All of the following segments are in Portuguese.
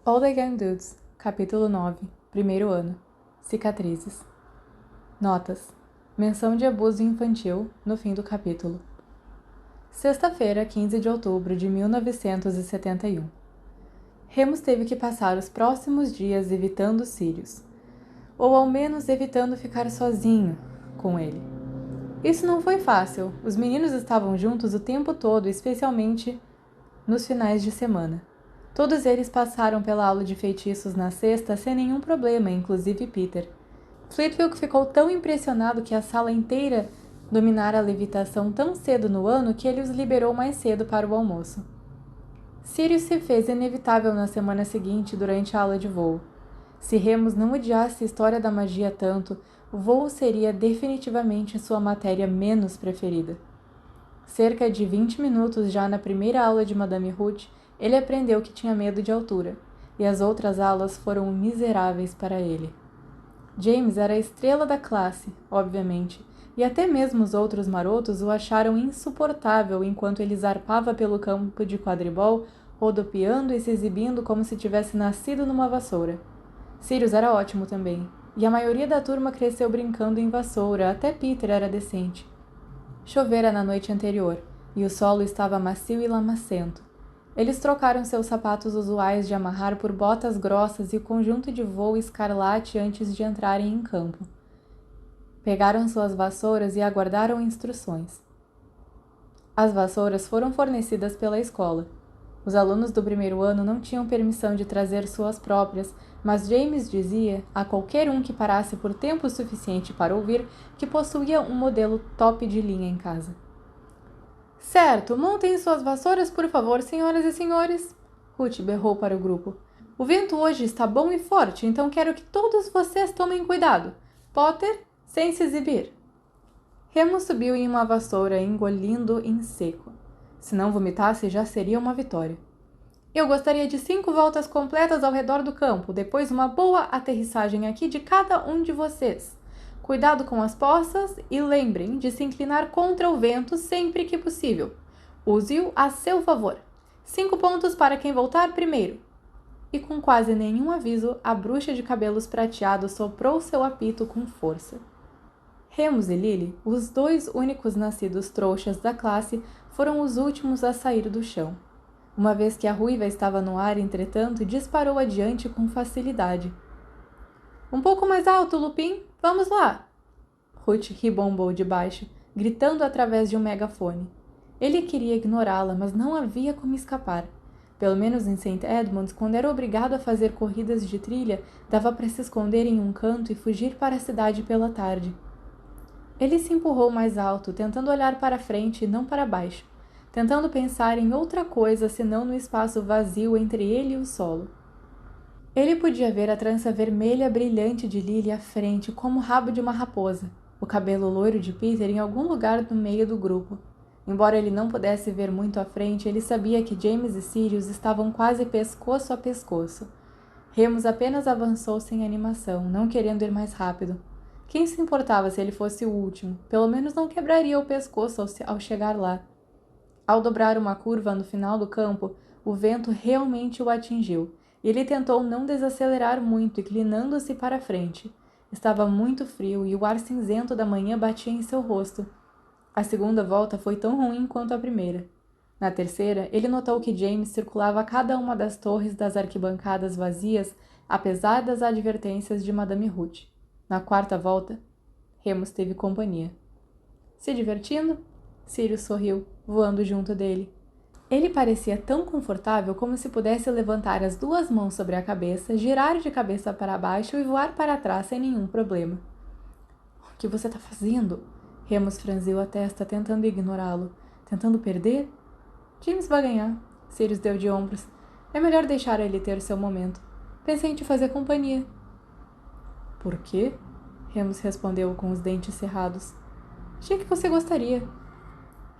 All the Young Dudes, capítulo 9, primeiro ano. Cicatrizes. Notas. Menção de abuso infantil no fim do capítulo. Sexta-feira, 15 de outubro de 1971. Remus teve que passar os próximos dias evitando Sirius, ou ao menos evitando ficar sozinho com ele. Isso não foi fácil, os meninos estavam juntos o tempo todo, especialmente nos finais de semana. Todos eles passaram pela aula de feitiços na sexta sem nenhum problema, inclusive Peter. Flitwick ficou tão impressionado que a sala inteira dominara a levitação tão cedo no ano que ele os liberou mais cedo para o almoço. Sirius se fez inevitável na semana seguinte durante a aula de voo. Se Remus não odiasse a história da magia tanto, o voo seria definitivamente sua matéria menos preferida. Cerca de 20 minutos já na primeira aula de Madame Ruth, ele aprendeu que tinha medo de altura, e as outras aulas foram miseráveis para ele. James era a estrela da classe, obviamente, e até mesmo os outros marotos o acharam insuportável enquanto ele zarpava pelo campo de quadribol, rodopiando e se exibindo como se tivesse nascido numa vassoura. Sirius era ótimo também, e a maioria da turma cresceu brincando em vassoura, até Peter era decente. Chovera na noite anterior, e o solo estava macio e lamacento. Eles trocaram seus sapatos usuais de amarrar por botas grossas e o conjunto de voo escarlate antes de entrarem em campo. Pegaram suas vassouras e aguardaram instruções. As vassouras foram fornecidas pela escola. Os alunos do primeiro ano não tinham permissão de trazer suas próprias, mas James dizia a qualquer um que parasse por tempo suficiente para ouvir que possuía um modelo top de linha em casa. Certo, montem suas vassouras, por favor, senhoras e senhores. Ruth berrou para o grupo. O vento hoje está bom e forte, então quero que todos vocês tomem cuidado. Potter, sem se exibir. Remus subiu em uma vassoura, engolindo em seco. Se não vomitasse, já seria uma vitória. Eu gostaria de 5 voltas completas ao redor do campo, depois uma boa aterrissagem aqui de cada um de vocês. Cuidado com as poças e lembrem de se inclinar contra o vento sempre que possível. Use-o a seu favor. 5 pontos para quem voltar primeiro. E com quase nenhum aviso, a bruxa de cabelos prateados soprou seu apito com força. Remus e Lily, os 2 únicos nascidos trouxas da classe, foram os últimos a sair do chão. Uma vez que a ruiva estava no ar, entretanto, disparou adiante com facilidade. Um pouco mais alto, Lupin! Vamos lá! Ruth ribombou de baixo, gritando através de um megafone. Ele queria ignorá-la, mas não havia como escapar. Pelo menos em St. Edmunds, quando era obrigado a fazer corridas de trilha, dava para se esconder em um canto e fugir para a cidade pela tarde. Ele se empurrou mais alto, tentando olhar para frente e não para baixo, tentando pensar em outra coisa senão no espaço vazio entre ele e o solo. Ele podia ver a trança vermelha brilhante de Lily à frente, como o rabo de uma raposa, o cabelo loiro de Peter em algum lugar no meio do grupo. Embora ele não pudesse ver muito à frente, ele sabia que James e Sirius estavam quase pescoço a pescoço. Remus apenas avançou sem animação, não querendo ir mais rápido. Quem se importava se ele fosse o último? Pelo menos não quebraria o pescoço ao chegar lá. Ao dobrar uma curva no final do campo, o vento realmente o atingiu, e ele tentou não desacelerar muito, inclinando-se para frente. Estava muito frio e o ar cinzento da manhã batia em seu rosto. A segunda volta foi tão ruim quanto a primeira. Na terceira, ele notou que James circulava cada uma das torres das arquibancadas vazias, apesar das advertências de Madame Ruth. Na quarta volta, Remus teve companhia. Se divertindo? Sirius sorriu, voando junto dele. Ele parecia tão confortável como se pudesse levantar as 2 mãos sobre a cabeça, girar de cabeça para baixo e voar para trás sem nenhum problema. O que você está fazendo? Remus franziu a testa, tentando ignorá-lo. Tentando perder? James vai ganhar. Sirius deu de ombros. É melhor deixar ele ter seu momento. Pensei em te fazer companhia. Por quê? Remus respondeu com os dentes cerrados. Achei que você gostaria.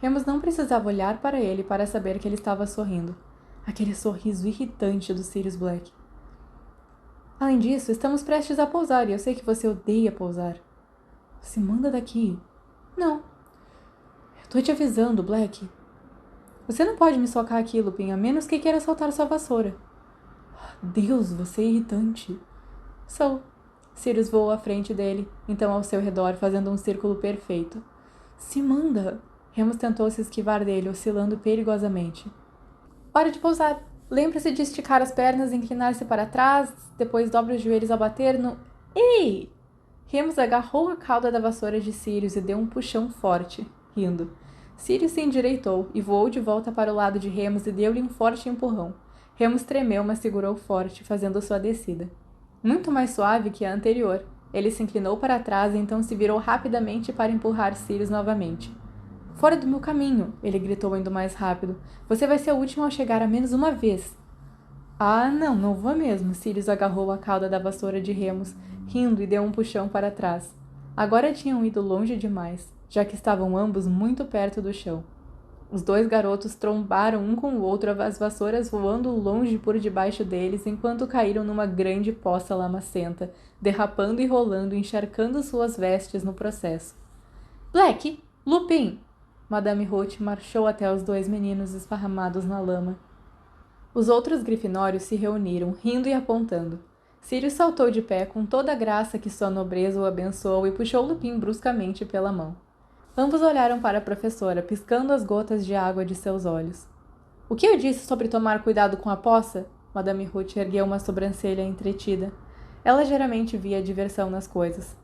Remus não precisava olhar para ele para saber que ele estava sorrindo. Aquele sorriso irritante do Sirius Black. Além disso, estamos prestes a pousar e eu sei que você odeia pousar. Se manda daqui. Não. Eu tô te avisando, Black. Você não pode me socar aqui, Lupin, a menos que queira soltar sua vassoura. Deus, você é irritante. Sou. Sirius voou à frente dele, então ao seu redor, fazendo um círculo perfeito. Se manda! Remus tentou se esquivar dele, oscilando perigosamente. Hora de pousar. Lembre-se de esticar as pernas e inclinar-se para trás, depois dobre os joelhos ao bater no... Ei! Remus agarrou a cauda da vassoura de Sirius e deu um puxão forte, rindo. Sirius se endireitou e voou de volta para o lado de Remus e deu-lhe um forte empurrão. Remus tremeu, mas segurou forte, fazendo sua descida. Muito mais suave que a anterior. Ele se inclinou para trás e então se virou rapidamente para empurrar Sirius novamente. Fora do meu caminho, ele gritou indo mais rápido. Você vai ser o último a chegar a menos uma vez. Ah, não vou mesmo. Sirius agarrou a cauda da vassoura de Remus, rindo e deu um puxão para trás. Agora tinham ido longe demais, já que estavam ambos muito perto do chão. Os dois garotos trombaram um com o outro, as vassouras voando longe por debaixo deles, enquanto caíram numa grande poça lamacenta, derrapando e rolando, encharcando suas vestes no processo. Black! Lupin! Madame Roth marchou até os dois meninos esparramados na lama. Os outros grifinórios se reuniram, rindo e apontando. Sirius saltou de pé com toda a graça que sua nobreza o abençoou e puxou Lupin bruscamente pela mão. Ambos olharam para a professora, piscando as gotas de água de seus olhos. O que eu disse sobre tomar cuidado com a poça? Madame Roth ergueu uma sobrancelha entretida. Ela geralmente via diversão nas coisas.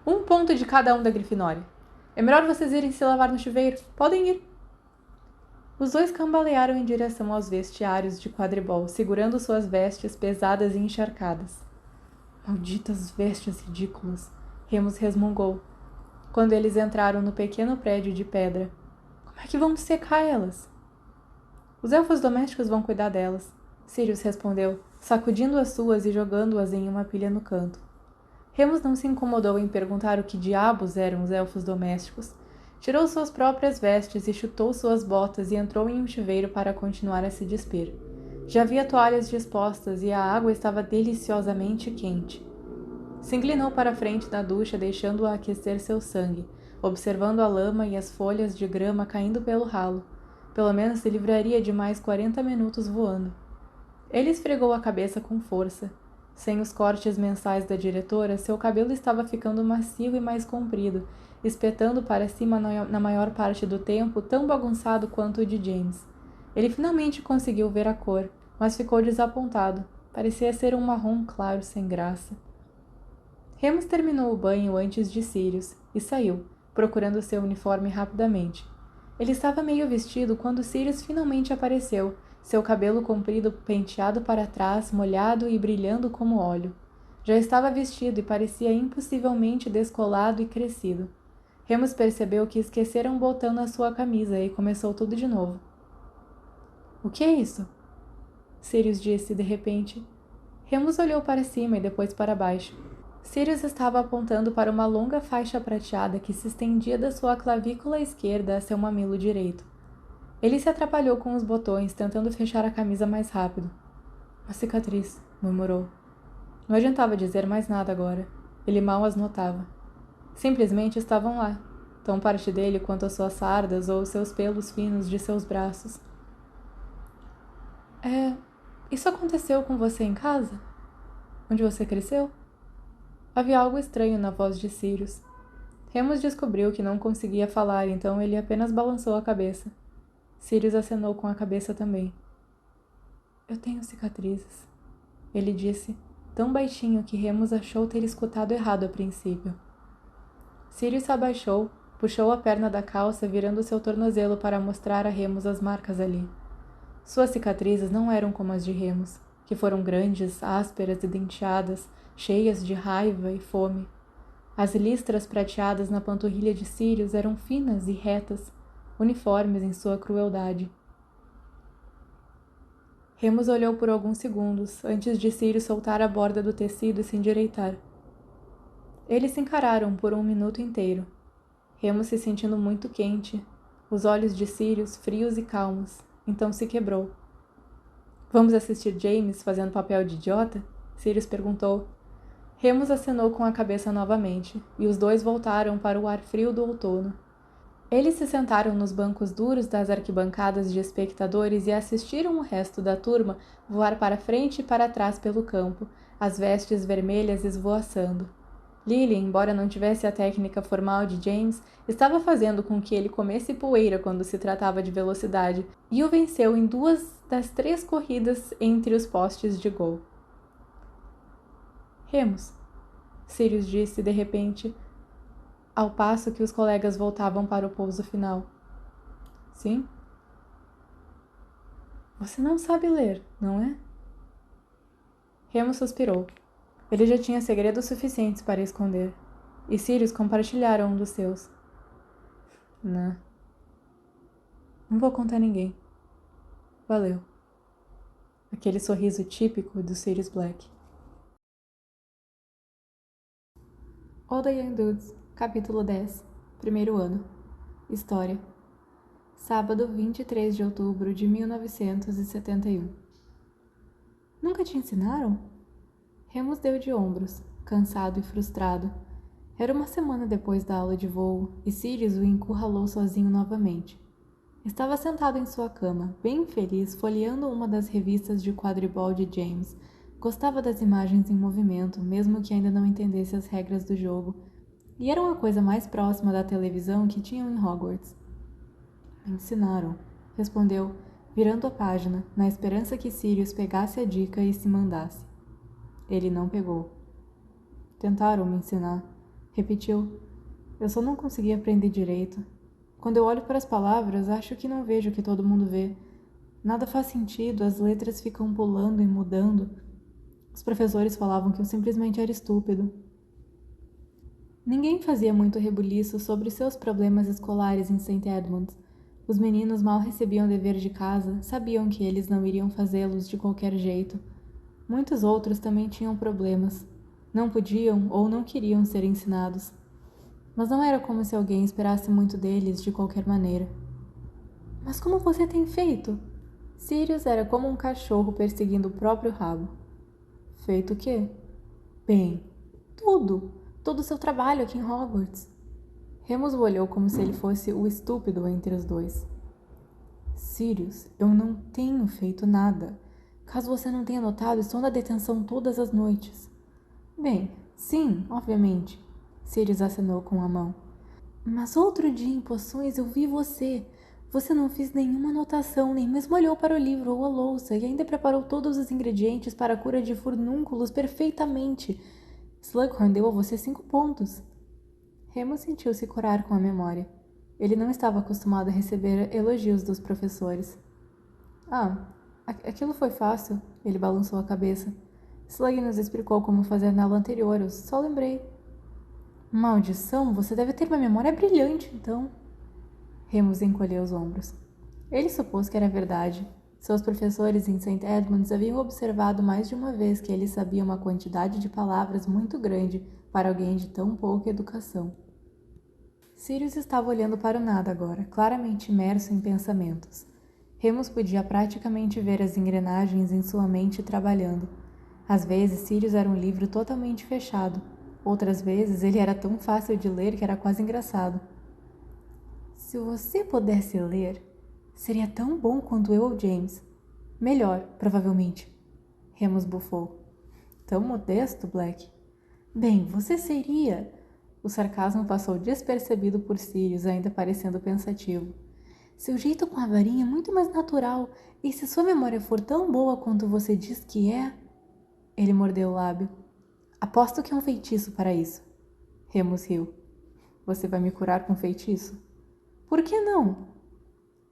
1 ponto de cada um da Grifinória. É melhor vocês irem se lavar no chuveiro. Podem ir. Os dois cambalearam em direção aos vestiários de quadribol, segurando suas vestes pesadas e encharcadas. Malditas vestes ridículas, Remus resmungou, quando eles entraram no pequeno prédio de pedra. Como é que vamos secar elas? Os elfos domésticos vão cuidar delas, Sirius respondeu, sacudindo as suas e jogando-as em uma pilha no canto. Remus não se incomodou em perguntar o que diabos eram os elfos domésticos. Tirou suas próprias vestes e chutou suas botas e entrou em um chuveiro para continuar a se despir. Já havia toalhas dispostas e a água estava deliciosamente quente. Se inclinou para a frente da ducha, deixando-a aquecer seu sangue, observando a lama e as folhas de grama caindo pelo ralo. Pelo menos se livraria de mais 40 minutos voando. Ele esfregou a cabeça com força. Sem os cortes mensais da diretora, seu cabelo estava ficando macio e mais comprido, espetando para cima na maior parte do tempo, tão bagunçado quanto o de James. Ele finalmente conseguiu ver a cor, mas ficou desapontado. Parecia ser um marrom claro sem graça. Remus terminou o banho antes de Sirius e saiu, procurando seu uniforme rapidamente. Ele estava meio vestido quando Sirius finalmente apareceu, seu cabelo comprido penteado para trás, molhado e brilhando como óleo. Já estava vestido e parecia impossivelmente descolado e crescido. Remus percebeu que esquecera um botão na sua camisa e começou tudo de novo. — O que é isso? Sirius disse de repente. Remus olhou para cima e depois para baixo. Sirius estava apontando para uma longa faixa prateada que se estendia da sua clavícula esquerda a seu mamilo direito. Ele se atrapalhou com os botões, tentando fechar a camisa mais rápido. Uma cicatriz, murmurou. Não adiantava dizer mais nada agora. Ele mal as notava. Simplesmente estavam lá, tão parte dele quanto as suas sardas ou os seus pelos finos de seus braços. Isso aconteceu com você em casa? Onde você cresceu? Havia algo estranho na voz de Sirius. Remus descobriu que não conseguia falar, então ele apenas balançou a cabeça. Sirius acenou com a cabeça também. Eu tenho cicatrizes, ele disse, tão baixinho que Remus achou ter escutado errado a princípio. Sirius se abaixou, puxou a perna da calça, virando seu tornozelo para mostrar a Remus as marcas ali. Suas cicatrizes não eram como as de Remus, que foram grandes, ásperas e denteadas, cheias de raiva e fome. As listras prateadas na panturrilha de Sirius eram finas e retas, uniformes em sua crueldade. Remus olhou por alguns segundos, antes de Sirius soltar a borda do tecido e se endireitar. Eles se encararam por 1 minuto inteiro. Remus se sentindo muito quente, os olhos de Sirius frios e calmos, então se quebrou. Vamos assistir James fazendo papel de idiota? Sirius perguntou. Remus acenou com a cabeça novamente, e os dois voltaram para o ar frio do outono. Eles se sentaram nos bancos duros das arquibancadas de espectadores e assistiram o resto da turma voar para frente e para trás pelo campo, as vestes vermelhas esvoaçando. Lily, embora não tivesse a técnica formal de James, estava fazendo com que ele comesse poeira quando se tratava de velocidade e o venceu em 2 das 3 corridas entre os postes de gol. Remus, Sirius disse de repente, ao passo que os colegas voltavam para o pouso final. Sim? Você não sabe ler, não é? Remus suspirou. Ele já tinha segredos suficientes para esconder, e Sirius compartilhara um dos seus. Não vou contar a ninguém. Valeu. Aquele sorriso típico do Sirius Black. All the Young Dudes, capítulo 10, primeiro ano. História. Sábado, 23 de outubro de 1971. Nunca te ensinaram? Remus deu de ombros, cansado e frustrado. Era uma semana depois da aula de voo e Sirius o encurralou sozinho novamente. Estava sentado em sua cama, bem feliz, folheando uma das revistas de quadribol de James. Gostava das imagens em movimento, mesmo que ainda não entendesse as regras do jogo. E eram a coisa mais próxima da televisão que tinham em Hogwarts. Me ensinaram, respondeu, virando a página, na esperança que Sirius pegasse a dica e se mandasse. Ele não pegou. Tentaram me ensinar, repetiu. Eu só não consegui aprender direito. Quando eu olho para as palavras, acho que não vejo o que todo mundo vê. Nada faz sentido, as letras ficam pulando e mudando. Os professores falavam que eu simplesmente era estúpido. Ninguém fazia muito rebuliço sobre seus problemas escolares em St. Edmunds. Os meninos mal recebiam dever de casa, sabiam que eles não iriam fazê-los de qualquer jeito. Muitos outros também tinham problemas. Não podiam ou não queriam ser ensinados. Mas não era como se alguém esperasse muito deles de qualquer maneira. Mas como você tem feito? Sirius era como um cachorro perseguindo o próprio rabo. Feito o quê? Bem, tudo. Todo o seu trabalho aqui em Hogwarts. Remus o olhou como se ele fosse o estúpido entre os dois. Sirius, eu não tenho feito nada. Caso você não tenha notado, estou na detenção todas as noites. Bem, sim, obviamente. Sirius acenou com a mão. Mas outro dia em poções eu vi você. Você não fez nenhuma anotação, nem mesmo olhou para o livro ou a louça, e ainda preparou todos os ingredientes para a cura de furúnculos perfeitamente. Slughorn deu a você 5 pontos. Remus sentiu-se curar com a memória. Ele não estava acostumado a receber elogios dos professores. Aquilo foi fácil, ele balançou a cabeça. Slug nos explicou como fazer na aula anterior, eu só lembrei. Maldição, você deve ter uma memória brilhante, então. Remus encolheu os ombros. Ele supôs que era verdade. Seus professores em St. Edmunds haviam observado mais de uma vez que ele sabia uma quantidade de palavras muito grande para alguém de tão pouca educação. Sirius estava olhando para o nada agora, claramente imerso em pensamentos. Remus podia praticamente ver as engrenagens em sua mente trabalhando. Às vezes, Sirius era um livro totalmente fechado. Outras vezes, ele era tão fácil de ler que era quase engraçado. Se você pudesse ler, seria tão bom quanto eu ou James. Melhor, provavelmente. Remus bufou. Tão modesto, Black. Bem, você seria... O sarcasmo passou despercebido por Sirius, ainda parecendo pensativo. Seu jeito com a varinha é muito mais natural, e se sua memória for tão boa quanto você diz que é... Ele mordeu o lábio. Aposto que é um feitiço para isso. Remus riu. Você vai me curar com feitiço? Por que não?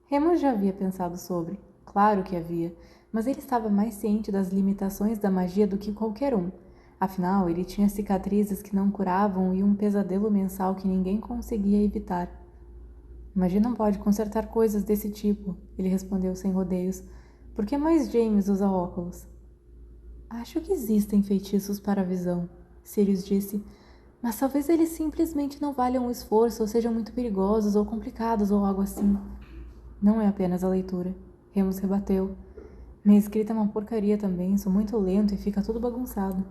Remus já havia pensado sobre. Claro que havia, mas ele estava mais ciente das limitações da magia do que qualquer um. Afinal, ele tinha cicatrizes que não curavam e um pesadelo mensal que ninguém conseguia evitar. Magia não pode consertar coisas desse tipo, ele respondeu sem rodeios. Por que mais James usa óculos? Acho que existem feitiços para a visão, Sirius disse, mas talvez eles simplesmente não valham o esforço ou sejam muito perigosos ou complicados ou algo assim. Não é apenas a leitura, Remus rebateu. Minha escrita é uma porcaria também, sou muito lento e fica tudo bagunçado.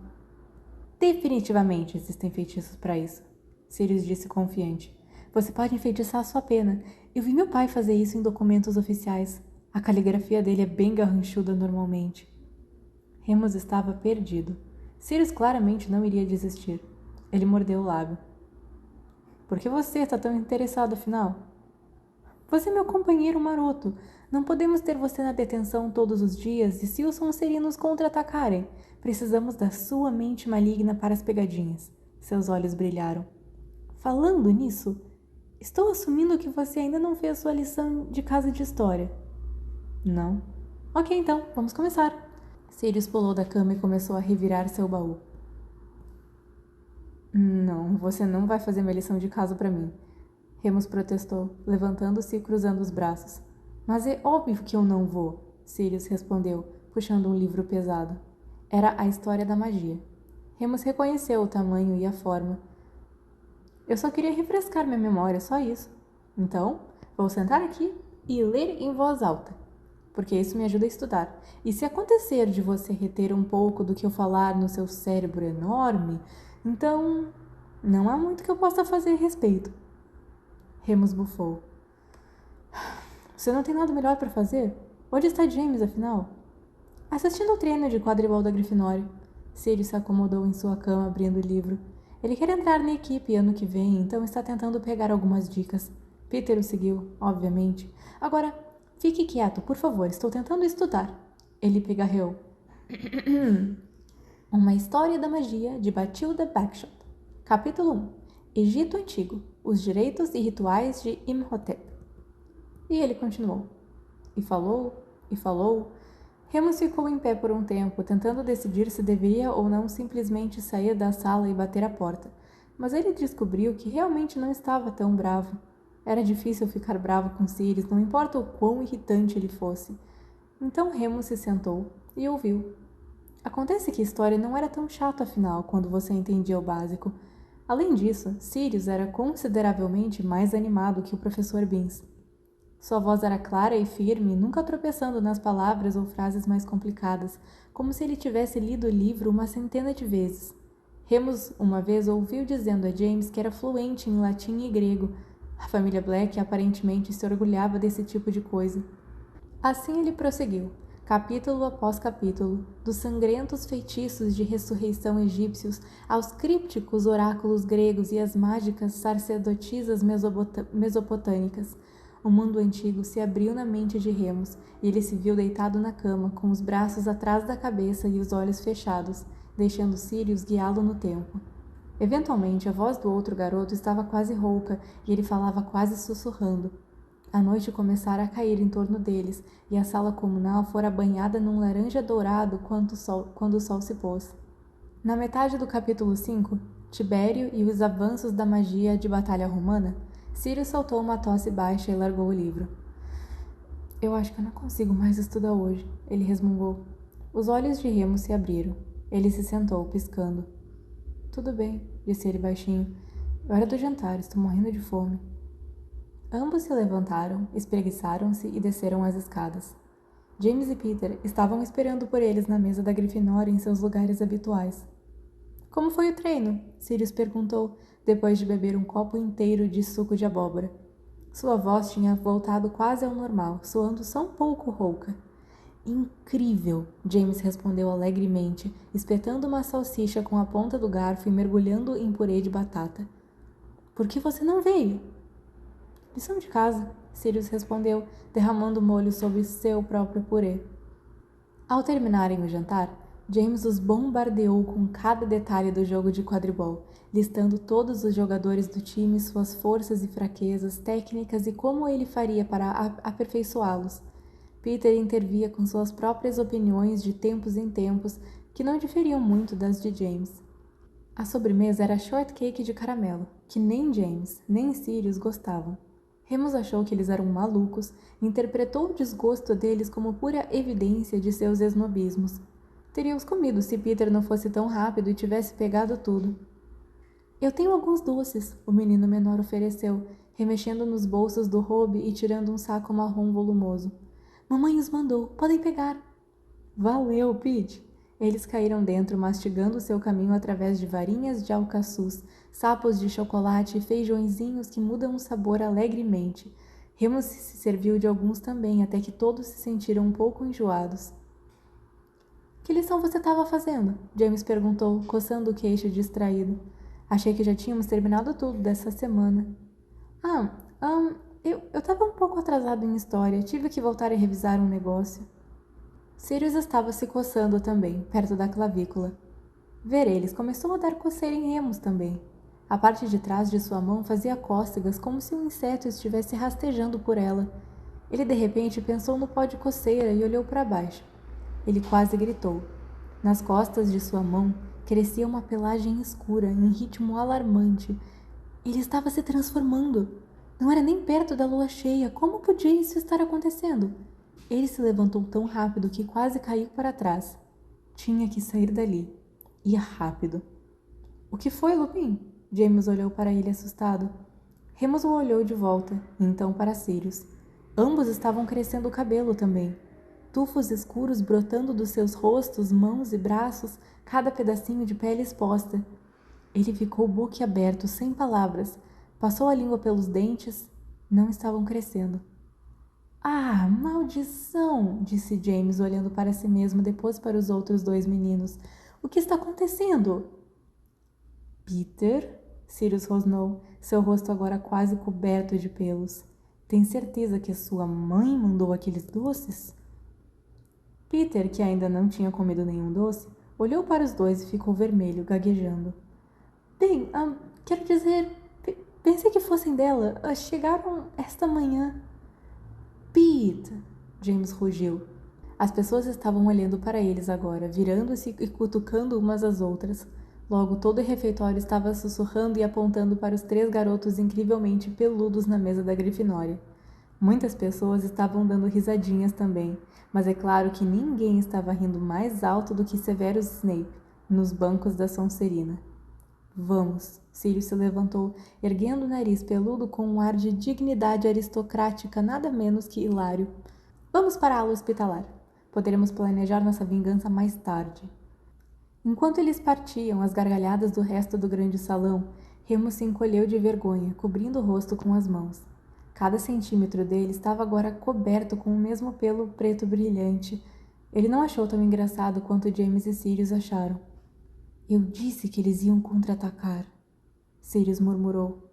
Definitivamente existem feitiços para isso, Sirius disse confiante. Você pode enfeitiçar a sua pena. Eu vi meu pai fazer isso em documentos oficiais. A caligrafia dele é bem garranchuda normalmente. Remus estava perdido. Sirius claramente não iria desistir. Ele mordeu o lábio. Por que você está tão interessado, afinal? Você é meu companheiro maroto. Não podemos ter você na detenção todos os dias e se os Sonserinos contra-atacarem. Precisamos da sua mente maligna para as pegadinhas. Seus olhos brilharam. Falando nisso, estou assumindo que você ainda não fez sua lição de casa de história. Não. Ok, então, vamos começar. Sirius pulou da cama e começou a revirar seu baú. Não, você não vai fazer minha lição de casa para mim. Remus protestou, levantando-se e cruzando os braços. Mas é óbvio que eu não vou, Sirius respondeu, puxando um livro pesado. Era a História da Magia. Remus reconheceu o tamanho e a forma. Eu só queria refrescar minha memória, só isso. Então, vou sentar aqui e ler em voz alta, porque isso me ajuda a estudar. E se acontecer de você reter um pouco do que eu falar no seu cérebro enorme, então não há muito que eu possa fazer a respeito. Remus bufou. Você não tem nada melhor para fazer? Onde está James, afinal? Assistindo ao treino de quadribol da Grifinória. Sirius se acomodou em sua cama, abrindo o livro. Ele quer entrar na equipe ano que vem, então está tentando pegar algumas dicas. Peter o seguiu, obviamente. Agora, fique quieto, por favor, estou tentando estudar. Ele pigarreou. Uma História da Magia, de Bathilda Bagshot. Capítulo 1. Egito Antigo. Os direitos e rituais de Imhotep. E ele continuou. E falou, e falou. Remus ficou em pé por um tempo, tentando decidir se deveria ou não simplesmente sair da sala e bater a porta. Mas ele descobriu que realmente não estava tão bravo. Era difícil ficar bravo com Sirius, não importa o quão irritante ele fosse. Então Remus se sentou e ouviu. Acontece que a história não era tão chata afinal, quando você entendia o básico. Além disso, Sirius era consideravelmente mais animado que o professor Binns. Sua voz era clara e firme, nunca tropeçando nas palavras ou frases mais complicadas, como se ele tivesse lido o livro uma centena de vezes. Remus, uma vez, ouviu dizendo a James que era fluente em latim e grego. A família Black aparentemente se orgulhava desse tipo de coisa. Assim ele prosseguiu, capítulo após capítulo, dos sangrentos feitiços de ressurreição egípcios aos crípticos oráculos gregos e às mágicas sacerdotisas mesopotâmicas. O mundo antigo se abriu na mente de Remus e ele se viu deitado na cama, com os braços atrás da cabeça e os olhos fechados, deixando Sirius guiá-lo no tempo. Eventualmente, a voz do outro garoto estava quase rouca e ele falava quase sussurrando. A noite começara a cair em torno deles e a sala comunal fora banhada num laranja dourado quando o sol se pôs. Na metade do capítulo 5, Tibério e os avanços da magia de batalha romana, Sirius soltou uma tosse baixa e largou o livro. Eu acho que eu não consigo mais estudar hoje, ele resmungou. Os olhos de Remus se abriram. Ele se sentou, piscando. Tudo bem, disse ele baixinho. É hora do jantar, estou morrendo de fome. Ambos se levantaram, espreguiçaram-se e desceram as escadas. James e Peter estavam esperando por eles na mesa da Grifinória em seus lugares habituais. Como foi o treino? Sirius perguntou, depois de beber um copo inteiro de suco de abóbora. Sua voz tinha voltado quase ao normal, soando só um pouco rouca. Incrível! James respondeu alegremente, espetando uma salsicha com a ponta do garfo e mergulhando em purê de batata. Por que você não veio? Lição de casa, Sirius respondeu, derramando molho sobre seu próprio purê. Ao terminarem o jantar, James os bombardeou com cada detalhe do jogo de quadribol, listando todos os jogadores do time, suas forças e fraquezas, técnicas e como ele faria para aperfeiçoá-los. Peter intervia com suas próprias opiniões de tempos em tempos, que não diferiam muito das de James. A sobremesa era shortcake de caramelo, que nem James, nem Sirius gostavam. Remus achou que eles eram malucos e interpretou o desgosto deles como pura evidência de seus esnobismos. Teríamos comido se Peter não fosse tão rápido e tivesse pegado tudo. Eu tenho alguns doces, o menino menor ofereceu, remexendo nos bolsos do robe e tirando um saco marrom volumoso. Mamãe os mandou, podem pegar. Valeu, Pete! Eles caíram dentro, mastigando seu caminho através de varinhas de alcaçuz, sapos de chocolate e feijõezinhos que mudam o sabor alegremente. Remus se serviu de alguns também, até que todos se sentiram um pouco enjoados. Que lição você estava fazendo? James perguntou, coçando o queixo distraído. Achei que já tínhamos terminado tudo dessa semana. Eu estava um pouco atrasado em história. Tive que voltar e revisar um negócio. Sirius estava se coçando também, perto da clavícula. Ver eles começou a dar coceira em Remus também. A parte de trás de sua mão fazia cócegas, como se um inseto estivesse rastejando por ela. Ele de repente pensou no pó de coceira e olhou para baixo. Ele quase gritou. Nas costas de sua mão crescia uma pelagem escura, em ritmo alarmante. Ele estava se transformando. Não era nem perto da lua cheia. Como podia isso estar acontecendo? Ele se levantou tão rápido que quase caiu para trás. Tinha que sair dali. Ia rápido. O que foi, Lupin? James olhou para ele assustado. Remus o olhou de volta, e então para Sirius. Ambos estavam crescendo o cabelo também. Tufos escuros brotando dos seus rostos, mãos e braços, cada pedacinho de pele exposta. Ele ficou boquiaberto, sem palavras. Passou a língua pelos dentes. Não estavam crescendo. Ah, maldição! Disse James, olhando para si mesmo, depois para os outros dois meninos. O que está acontecendo? Peter? Sirius rosnou, seu rosto agora quase coberto de pelos. Tem certeza que a sua mãe mandou aqueles doces? Peter, que ainda não tinha comido nenhum doce, olhou para os dois e ficou vermelho, gaguejando. Bem, quero dizer, pensei que fossem dela. Chegaram esta manhã. Pete! James rugiu. As pessoas estavam olhando para eles agora, virando-se e cutucando umas às outras. Logo, todo o refeitório estava sussurrando e apontando para os 3 garotos incrivelmente peludos na mesa da Grifinória. Muitas pessoas estavam dando risadinhas também, mas é claro que ninguém estava rindo mais alto do que Severus Snape, nos bancos da Sonserina. Vamos, Sirius se levantou, erguendo o nariz peludo com um ar de dignidade aristocrática nada menos que hilário. Vamos para a aula hospitalar. Poderemos planejar nossa vingança mais tarde. Enquanto eles partiam, as gargalhadas do resto do grande salão, Remus se encolheu de vergonha, cobrindo o rosto com as mãos. Cada centímetro dele estava agora coberto com o mesmo pelo preto brilhante. Ele não achou tão engraçado quanto James e Sirius acharam. Eu disse que eles iam contra-atacar, Sirius murmurou.